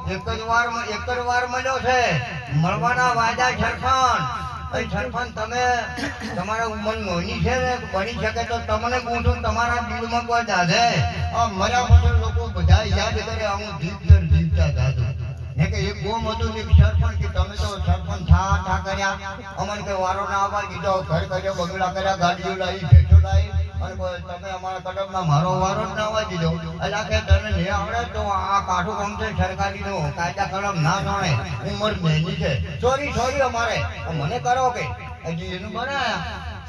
એક જ વાર મળ્યો છે મળવાના વાયદા સરપંચ તમે તમારા ઉંમર નોની છે ને બની શકે તો તમને પૂછું તમારા દિલમાં કોઈ દાદે મર્યા પછી લોકો બધા યાદ કરે હું જીવતા દાદુ ને કે એક ગોમ હતું એક સરપંચ કે તમે તો સરપંચ થા કર્યા અમને કે વારો ના આવવા દીધો ઘર કર્યો બગડા કર્યા ગાડીઓ લાવી ભેટો લાવી અને તમે અમારા કદમમાં મારો વારો જ ના આવવા દીધો એટલે કે તને નહીં આવડે તો આ કાઠું કામ છે સરકારીનું કાયદા કલમ ના જાણે ઉંમર મહેંદી છે સોરી અમારે મને કરો કે હજી એનું બનાયા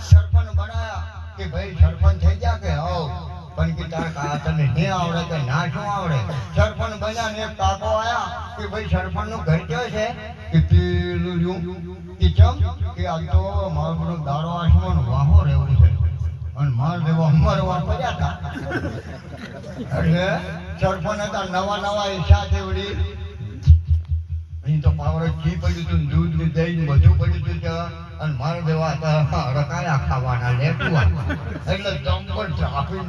સરપંચ બનાયા કે ભાઈ સરપંચ થઈ ગયા કે હો પણ કે તાર તને નહીં આવડે કે ના શું આવડે સરપંચ બન્યા ને એક કાકો આયા કે ભાઈ સરપંચ નું ઘર કયો છે કે પેલું કે ચમ કે આ તો મારો દાડો આસમાન વાહો રહેવું છે અને માર દેવા મરવા પડ્યા હતા એટલે સરપંચ હતા નવા ઈચ્છા છે વળી અહીં તો પાવર ઘી પડ્યું હતું દૂધ ને દહીં બધું પડ્યું હતું અને માર દેવા હતા રકાયા ખાવાના લેટવા એટલે જમ્પર ટ્રાફિક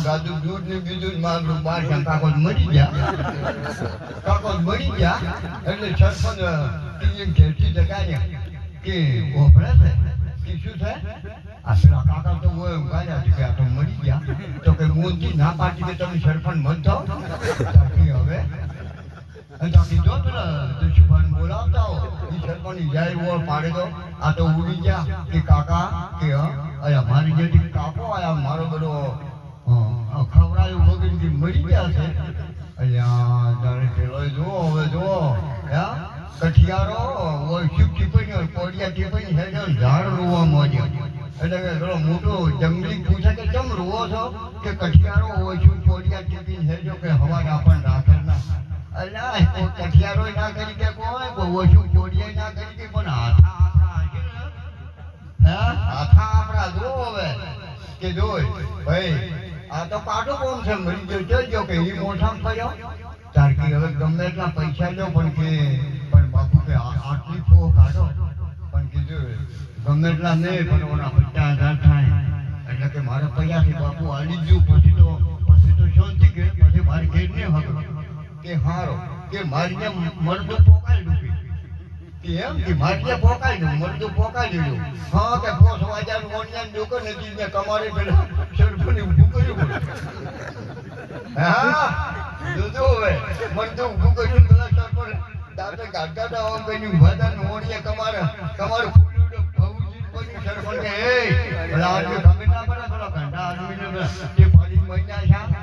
ગાજુ દૂધ ને બીજું મારું બાર કાકો મરી ગયા એટલે સરપંચ ઘેરથી જગાડ્યા કે ઓભળે છે કે શું છે આ કાકા તો ગાયા છે કે આ તો મરી ગયા તો કે મોદી ના પાડી કે તમે સરપંચ મત થાવ હવે જો પેલા દુશ્મન બોલાવતા હો એ સરપંચ જાય ઓળ પાડે દો આ તો ઉડી ગયા કે કાકા કે મારી જેથી કાકો આયા મારો બધો ખવડાયું વગર મરી ગયા છે અહીંયા જાણે પેલો જુઓ હવે જુઓ કઠિયારો શિવ ટીપણી કોડિયા ટીપણી હેઠો ઝાડ રોવા મોજ્યો એટલે કે પેલો મોટો જંગલી પૂછે કે ચમ રોવો છો કે કઠિયારો હોય શું કોડિયા ટીપણી હેઠો કે હવા આપણને રાખે ના અલ્યા કઠિયારો ના કરી કે કોઈ ઓછું કોડિયા ના કરી કે પણ હાથા આપણા જો હવે કે જોઈ ભાઈ આ તો કાઢો કોણ છે મરી ગયો કે એ મોસામ કર્યો તારકી હવે ગમે એટલા પૈસા લો પણ બાપુ કે આટલી ફો કાઢો પણ કીધું ગમે એટલા નહીં પણ ઓના 50,000 થાય એટલે કે મારે પૈસાથી બાપુ આલી ગયું પછી તો શાંતિ ગઈ પછી મારી ઘેર નહીં હતો કે હારો કે મારીને મરદું પોકાઈ ડૂબી કે એમ કે મારીને પોકાઈ દઉં મરદું પોકાઈ દીધું હા કે 5,000 ઓનલાઈન દુકાન હતી ને કમારે પેલા સરપંચને ઊભું કર્યું હા જોજો હવે મરદું ઊભું કર્યું પેલા સરપંચ દાંતે કાઢતા આમ કઈ ઉભાદાન ઓણીએ તમારું ફૂલું ભવજી કોઈ સરપંચ કે એ પેલા આદમી ખબર ના પડે પેલા ઘંટા આદમીને તે ફરી મહિના છે